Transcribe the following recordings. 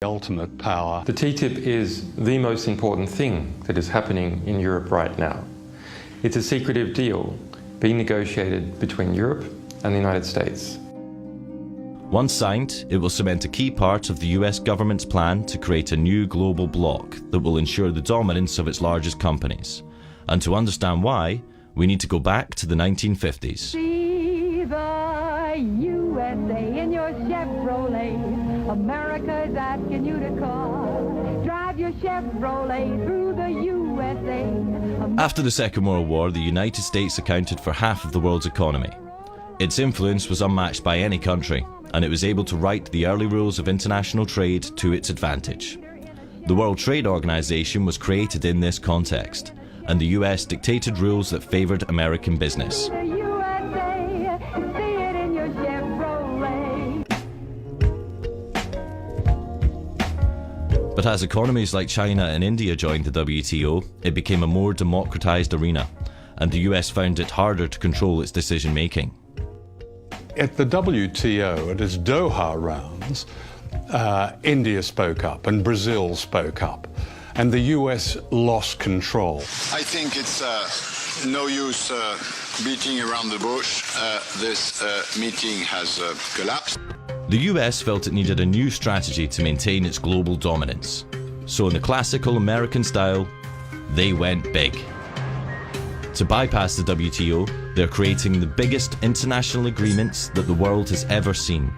ultimate power. The TTIP is the most important thing that is happening in Europe right now. It's a secretive deal being negotiated between Europe and the United States. Once signed, it will cement a key part of the US government's plan to create a new global bloc that will ensure the dominance of its largest companies. And to understand why, we need to go back to the 1950s. See the USA in your Chevrolet. America is asking you to call. Drive your Chevrolet through the USA. After the Second World War, the United States accounted for half of the world's economy. Its influence was unmatched by any country, and it was able to write the early rules of international trade to its advantage. The World Trade Organization was created in this context, and the US dictated rules that favored American business. But as economies like China and India joined the WTO, it became a more democratized arena, and the US found it harder to control its decision-making. At the WTO, at its Doha rounds, India spoke up and Brazil spoke up, and the US lost control. I think it's no use beating around the bush. This meeting has collapsed. The US felt it needed a new strategy to maintain its global dominance. So in the classical American style, they went big. To bypass the WTO, they're creating the biggest international agreements that the world has ever seen.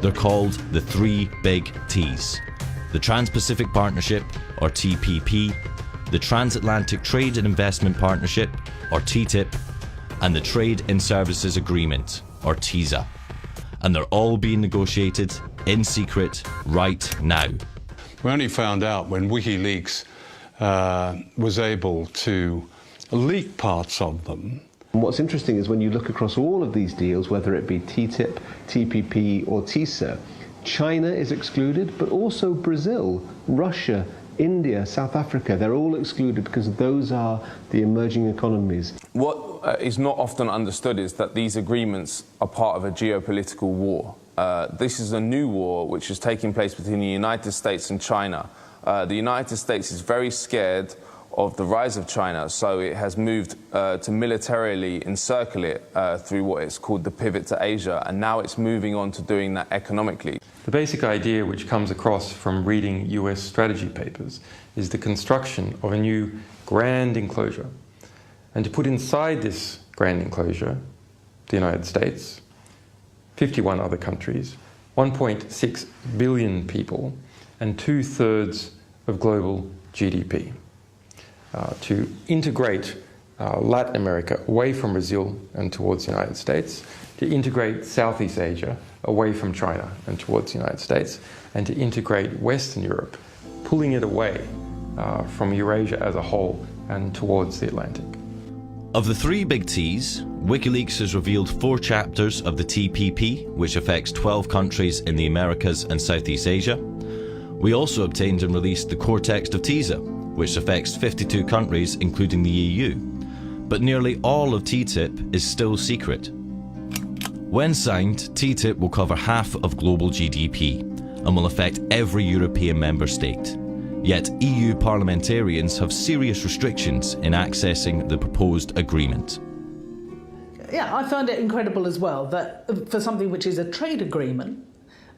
They're called the three big T's. The Trans-Pacific Partnership, or TPP, the Transatlantic Trade and Investment Partnership, or TTIP, and the Trade in Services Agreement, or TISA. And they're all being negotiated in secret right now. We only found out when WikiLeaks was able to leak parts of them. And what's interesting is when you look across all of these deals, whether it be TTIP, TPP or TISA, China is excluded, but also Brazil, Russia, India, South Africa, they're all excluded because those are the emerging economies. What is not often understood is that these agreements are part of a geopolitical war. This is a new war which is taking place between the United States and China. The United States is very scared of the rise of China, so it has moved to militarily encircle it through what is called the pivot to Asia, and now it's moving on to doing that economically. The basic idea which comes across from reading US strategy papers is the construction of a new grand enclosure. And to put inside this grand enclosure, the United States, 51 other countries, 1.6 billion people, and 2/3 of global GDP. To integrate Latin America away from Brazil and towards the United States, to integrate Southeast Asia away from China and towards the United States, and to integrate Western Europe, pulling it away from Eurasia as a whole and towards the Atlantic. Of the three big T's, WikiLeaks has revealed 4 chapters of the TPP, which affects 12 countries in the Americas and Southeast Asia. We also obtained and released the core text of TISA, which affects 52 countries, including the EU. But nearly all of TTIP is still secret. When signed, TTIP will cover half of global GDP and will affect every European member state. Yet EU parliamentarians have serious restrictions in accessing the proposed agreement. Yeah, I find it incredible as well that for something which is a trade agreement,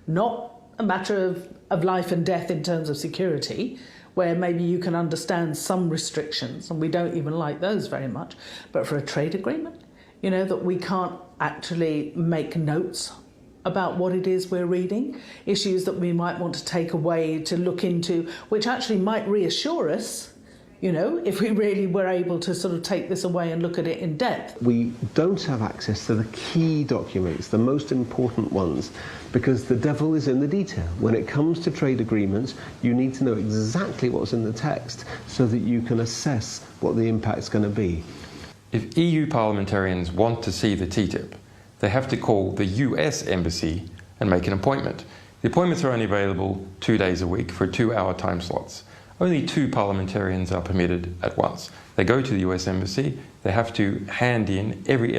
not a matter of life and death in terms of security, where maybe you can understand some restrictions, and we don't even like those very much, but for a trade agreement, you know, that we can't actually make notes about what it is we're reading, issues that we might want to take away to look into, which actually might reassure us, you know, if we really were able to sort of take this away and look at it in depth. We don't have access to the key documents, the most important ones, because the devil is in the detail. When it comes to trade agreements, you need to know exactly what's in the text so that you can assess what the impact's going to be. If EU parliamentarians want to see the TTIP, they have to call the US embassy and make an appointment. The appointments are only available 2 days a week for 2-hour time slots. Only 2 parliamentarians are permitted at once. They go to the US embassy, they have to hand in every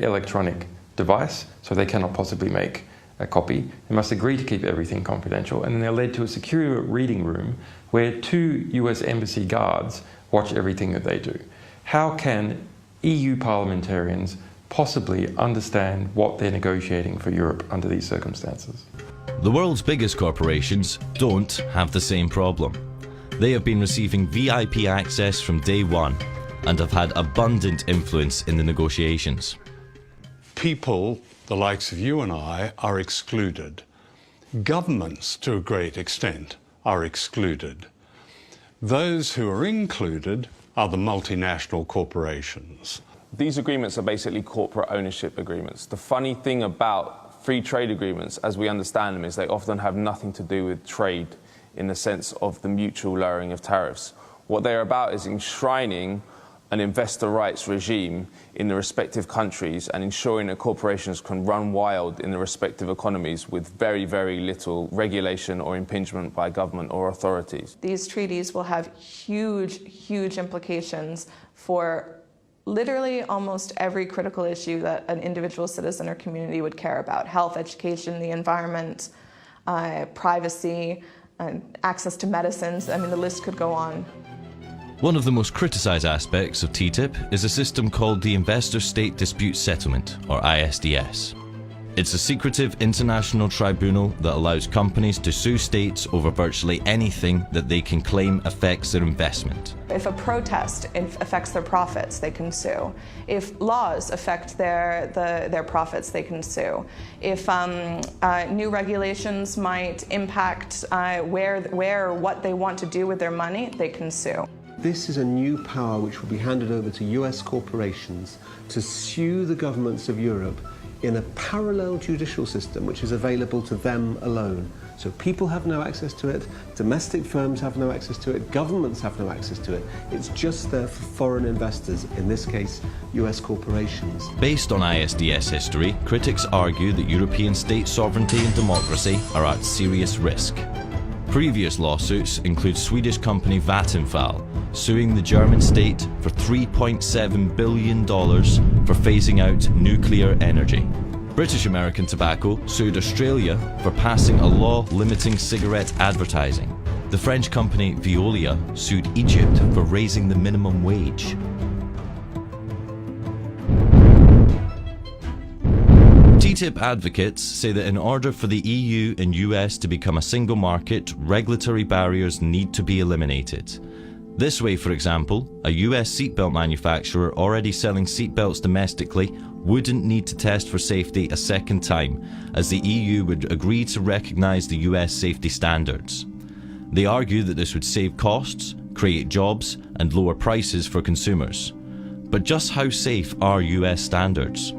electronic device, so they cannot possibly make a copy, they must agree to keep everything confidential, and then they're led to a secure reading room where 2 US embassy guards watch everything that they do. How can EU parliamentarians possibly understand what they're negotiating for Europe under these circumstances? The world's biggest corporations don't have the same problem. They have been receiving VIP access from day one and have had abundant influence in the negotiations. People, the likes of you and I, are excluded. Governments, to a great extent, are excluded. Those who are included are the multinational corporations. These agreements are basically corporate ownership agreements. The funny thing about free trade agreements, as we understand them, is they often have nothing to do with trade in the sense of the mutual lowering of tariffs. What they're about is enshrining an investor rights regime in the respective countries and ensuring that corporations can run wild in the respective economies with very, very little regulation or impingement by government or authorities. These treaties will have huge, huge implications for literally almost every critical issue that an individual citizen or community would care about: health, education, the environment, privacy, access to medicines. I mean, the list could go on. One of the most criticised aspects of TTIP is a system called the Investor State Dispute Settlement, or ISDS. It's a secretive international tribunal that allows companies to sue states over virtually anything that they can claim affects their investment. If a protest affects their profits, they can sue. If laws affect their profits, they can sue. If new regulations might impact where or what they want to do with their money, they can sue. This is a new power which will be handed over to US corporations to sue the governments of Europe in a parallel judicial system which is available to them alone. So people have no access to it, domestic firms have no access to it, governments have no access to it. It's just there for foreign investors, in this case, US corporations. Based on ISDS history, critics argue that European state sovereignty and democracy are at serious risk. Previous lawsuits include Swedish company Vattenfall suing the German state for $3.7 billion for phasing out nuclear energy. British American Tobacco sued Australia for passing a law limiting cigarette advertising. The French company Veolia sued Egypt for raising the minimum wage. TTIP advocates say that in order for the EU and US to become a single market, regulatory barriers need to be eliminated. This way, for example, a US seatbelt manufacturer already selling seatbelts domestically wouldn't need to test for safety a second time, as the EU would agree to recognise the US safety standards. They argue that this would save costs, create jobs, and lower prices for consumers. But just how safe are US standards?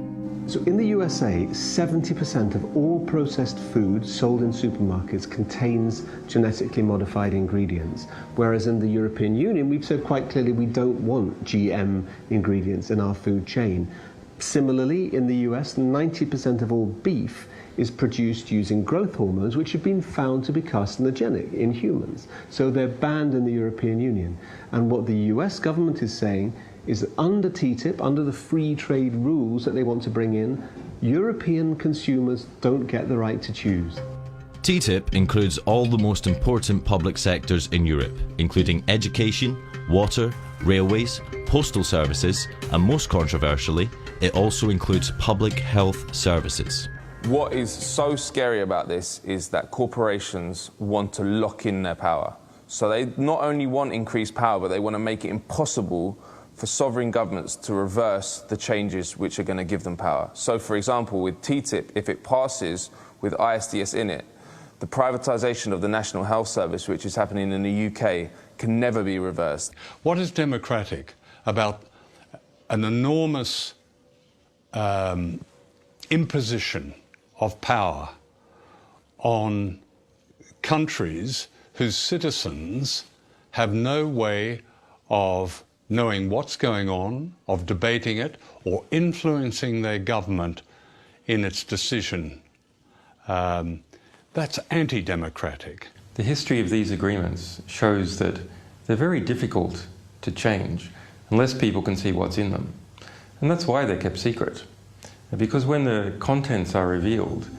So in the USA, 70% of all processed food sold in supermarkets contains genetically modified ingredients, whereas in the European Union, we've said quite clearly we don't want GM ingredients in our food chain. Similarly, in the US, 90% of all beef is produced using growth hormones, which have been found to be carcinogenic in humans. So they're banned in the European Union. And what the US government is saying is that under TTIP, under the free trade rules that they want to bring in, European consumers don't get the right to choose. TTIP includes all the most important public sectors in Europe, including education, water, railways, postal services, and most controversially, it also includes public health services. What is so scary about this is that corporations want to lock in their power. So they not only want increased power, but they want to make it impossible for sovereign governments to reverse the changes which are going to give them power. So, for example, with TTIP, if it passes with ISDS in it, the privatisation of the National Health Service, which is happening in the UK, can never be reversed. What is democratic about an enormous imposition of power on countries whose citizens have no way of knowing what's going on, of debating it, or influencing their government in its decision? That's anti-democratic. The history of these agreements shows that they're very difficult to change unless people can see what's in them. And that's why they're kept secret. Because when the contents are revealed,